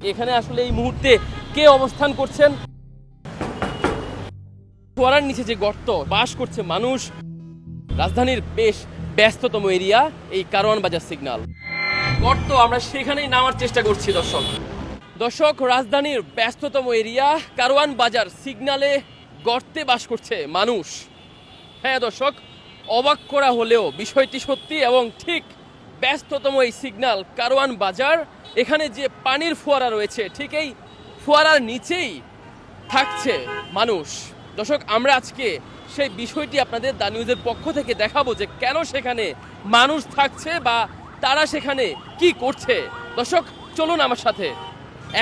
এখানে আসলে এই মুহূর্তে কে অবস্থান করছেন? ফোয়ারার নিচে যে গর্ত বাস করছে মানুষ। রাজধানীর বেশ ব্যস্ততম এরিয়া এই কারওয়ান বাজার সিগন্যাল গর্ত, আমরা সেখানেই নামার চেষ্টা করছি। দর্শক রাজধানীর ব্যস্ততম এরিয়া কারওয়ান বাজার সিগন্যালে গর্তে বাস করছে মানুষ। হ্যাঁ দর্শক, অবাক করা হলেও বিষয়টি সত্যি এবং ঠিক। ব্যস্ততম এই সিগন্যাল কারওয়ান বাজার, এখানে যে পানির ফোয়ারা রয়েছে ঠিক এই ফোয়ারার নিচেই থাকছে মানুষ। দর্শক আমরা আজকে সেই বিষয়টি আপনাদের দা নিউজের পক্ষ থেকে দেখাবো যে কেন সেখানে মানুষ থাকছে বা তারা সেখানে কি করছে। দর্শক চলুন আমার সাথে।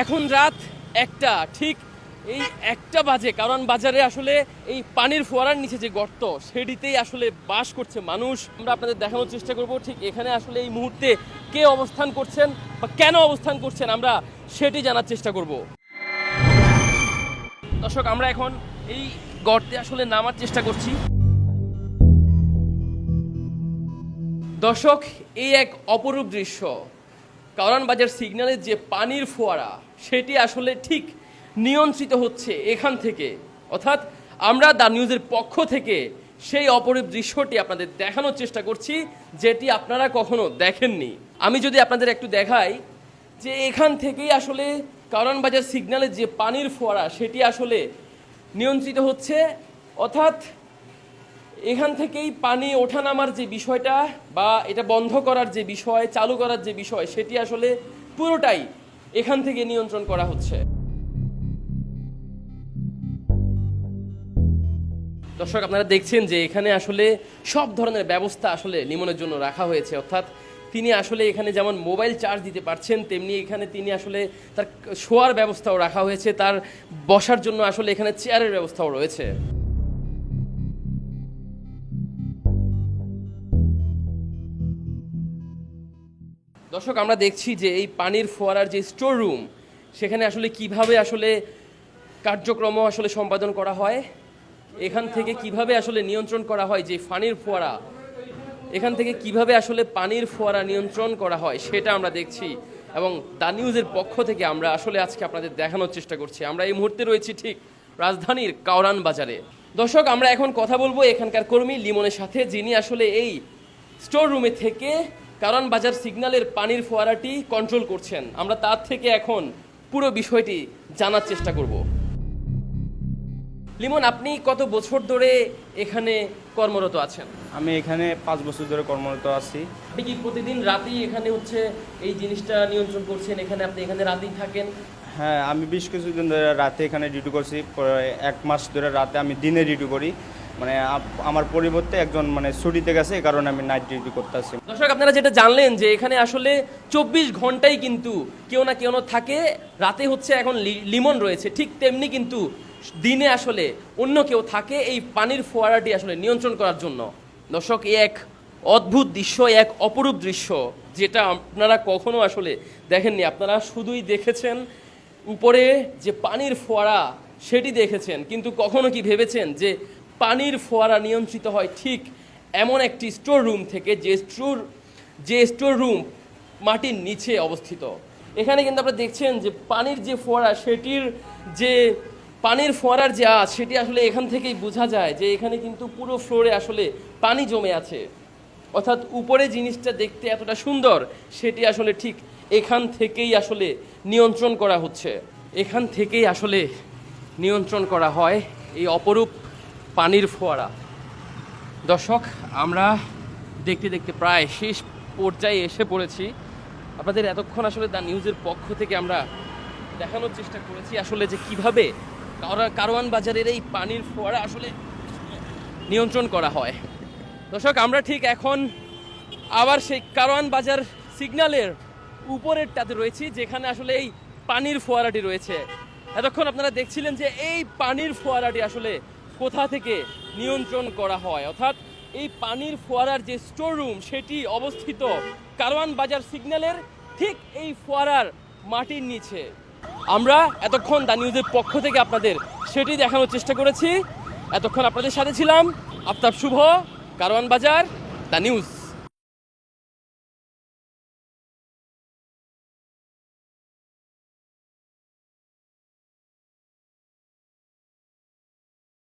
এখন রাত 1টা, ঠিক এই 1টা বাজে কারওয়ান বাজারে আসলে এই পানির ফোয়ারার নিচে যে গর্ত সেটিতেই আসলে বাস করছে মানুষ। আমরা আপনাদের দেখানোর চেষ্টা করব ঠিক এখানে আসলে এই মুহূর্তে কে অবস্থান করছেন বা কেন অবস্থান করছেন আমরা সেটি জানার চেষ্টা করব। দর্শক আমরা এখন এই গর্তে আসলে নামার চেষ্টা করছি। দর্শক এই এক অপরূপ দৃশ্য, কারওয়ান বাজার সিগন্যালের যে পানির ফোয়ারা সেটি আসলে ঠিক নিয়ন্ত্রিত হচ্ছে এখান থেকে। অর্থাৎ আমরা দা নিউজের পক্ষ থেকে সেই অপরূপ দৃশ্যটি আপনাদের দেখানোর চেষ্টা করছি যেটি আপনারা কখনো দেখেননি। আমি যদি আপনাদের একটু দেখাই যে এখান থেকেই আসলে কারওয়ান বাজার সিগন্যালের যে পানির ফোয়ারা সেটি আসলে নিয়ন্ত্রিত হচ্ছে। অর্থাৎ এখান থেকেই পানি ওঠানামার যে বিষয়টা বা এটা বন্ধ করার যে বিষয়, চালু করার যে বিষয় সেটি আসলে পুরোটাই এখান থেকে নিয়ন্ত্রণ করা হচ্ছে। দর্শক আপনারা দেখছেন যে এখানে আসলে সব ধরনের ব্যবস্থা আসলে লিমনের জন্য রাখা হয়েছে। অর্থাৎ তিনি আসলে এখানে যেমন মোবাইল চার্জ দিতে পারছেন, তেমনি এখানে তিনি আসলে তার শোয়ার ব্যবস্থাও রাখা হয়েছে, তার বসার জন্য আসলে এখানে চেয়ারের ব্যবস্থাও রয়েছে। দর্শক আমরা দেখছি যে এই পানির ফোয়ারার যে স্টোর রুম সেখানে আসলে কিভাবে আসলে কার্যক্রম আসলে সম্পাদন করা হয়, এখান থেকে কিভাবে আসলে নিয়ন্ত্রণ করা হয় যে পানির ফোয়ারা, এখান থেকে কিভাবে আসলে পানির ফোয়ারা নিয়ন্ত্রণ করা হয় সেটা আমরা দেখছি এবং দা নিউজের পক্ষ থেকে আমরা আসলে আজকে আপনাদের দেখানোর চেষ্টা করছি। আমরা এই মুহূর্তে রয়েছি ঠিক রাজধানীর কারওয়ান বাজারে। দর্শক আমরা এখন কথা বলবো এখানকার কর্মী লিমনের সাথে, যিনি আসলে এই স্টোর রুমে থেকে কারওয়ান বাজার সিগন্যালের পানির ফোয়ারাটি কন্ট্রোল করছেন। আমরা তার থেকে এখন পুরো বিষয়টি জানার চেষ্টা করব। লিমন, আপনি কত বছর ধরে এখানে কর্মরত আছেন? আমি এখানে 5 বছর ধরে কর্মরত আছি। আপনি কি প্রতিদিন রাতেই এখানে হচ্ছে এই জিনিসটা নিয়ন্ত্রণ করছেন? আপনি এখানে রাতেই থাকেন? হ্যাঁ, আমি বেশ কিছুদিন ধরে রাতে এখানে ডিউটি করছি। 1 মাস ধরে রাতে আমি দিনে ডিউটি করি। মানে আমার পরিবর্তে একজন ছুটিতে গেছে, এই কারণে আমি নাইট ডিউটি করতেছি। দর্শক আপনারা যেটা জানলেন যে এখানে আসলে 24 ঘন্টাই কিন্তু কেউ না থাকে। রাতে হচ্ছে এখন লিমন রয়েছে, ঠিক তেমনি কিন্তু দিনে আসলে অন্য কেউ থাকে এই পানির ফোয়ারাটি আসলে নিয়ন্ত্রণ করার জন্য। দর্শক এই এক অদ্ভুত দৃশ্য, এক অপরূপ দৃশ্য যেটা আপনারা কখনো আসলে দেখেননি। আপনারা শুধুই দেখেছেন উপরে যে পানির ফোয়ারা সেটি দেখেছেন, কিন্তু কখনো কি ভেবেছেন যে পানির ফোয়ারা নিয়ন্ত্রিত হয় ঠিক এমন একটি স্টোর রুম থেকে, যে স্টোর রুম মাটির নিচে অবস্থিত। এখানে কিন্তু আপনারা দেখছেন যে পানির যে ফোয়ারা সেটির যে পানির ফোয়ারার যে আঁচ সেটি আসলে এখান থেকেই বোঝা যায় যে এখানে কিন্তু পুরো ফ্লোরে আসলে পানি জমে আছে। অর্থাৎ উপরে জিনিসটা দেখতে এতটা সুন্দর সেটি আসলে ঠিক এখান থেকেই আসলে নিয়ন্ত্রণ করা হচ্ছে। এখান থেকেই আসলে নিয়ন্ত্রণ করা হয় এই অপরূপ পানির ফোয়ারা। দর্শক আমরা দেখতে দেখতে প্রায় শেষ পর্যায়ে এসে পড়েছি। আপনাদের এতক্ষণ আসলে দা নিউজের পক্ষ থেকে আমরা দেখানোর চেষ্টা করেছি আসলে যে কিভাবে কারওয়ান বাজারের এই পানির ফোয়ারা আসলে নিয়ন্ত্রণ করা হয়। দর্শক আমরা ঠিক এখন আবার সেই কারওয়ান বাজার সিগন্যালের উপরেরটাতে রয়েছি, যেখানে আসলে এই পানির ফোয়ারাটি রয়েছে। এতক্ষণ আপনারা দেখছিলেন যে এই পানির ফোয়ারাটি আসলে কোথা থেকে নিয়ন্ত্রণ করা হয়। অর্থাৎ এই পানির ফোয়ারার যে স্টোর রুম সেটি অবস্থিত কারওয়ান বাজার সিগন্যালের ঠিক এই ফোয়ারার মাটির নিচে। আমরা এতক্ষণ দা নিউজের পক্ষ থেকে আপনাদের সেটি দেখানোর চেষ্টা করেছি। এতক্ষণ আপনাদের সাথে ছিলাম আফতাব শুভ, কারওয়ান বাজার, দা নিউজ।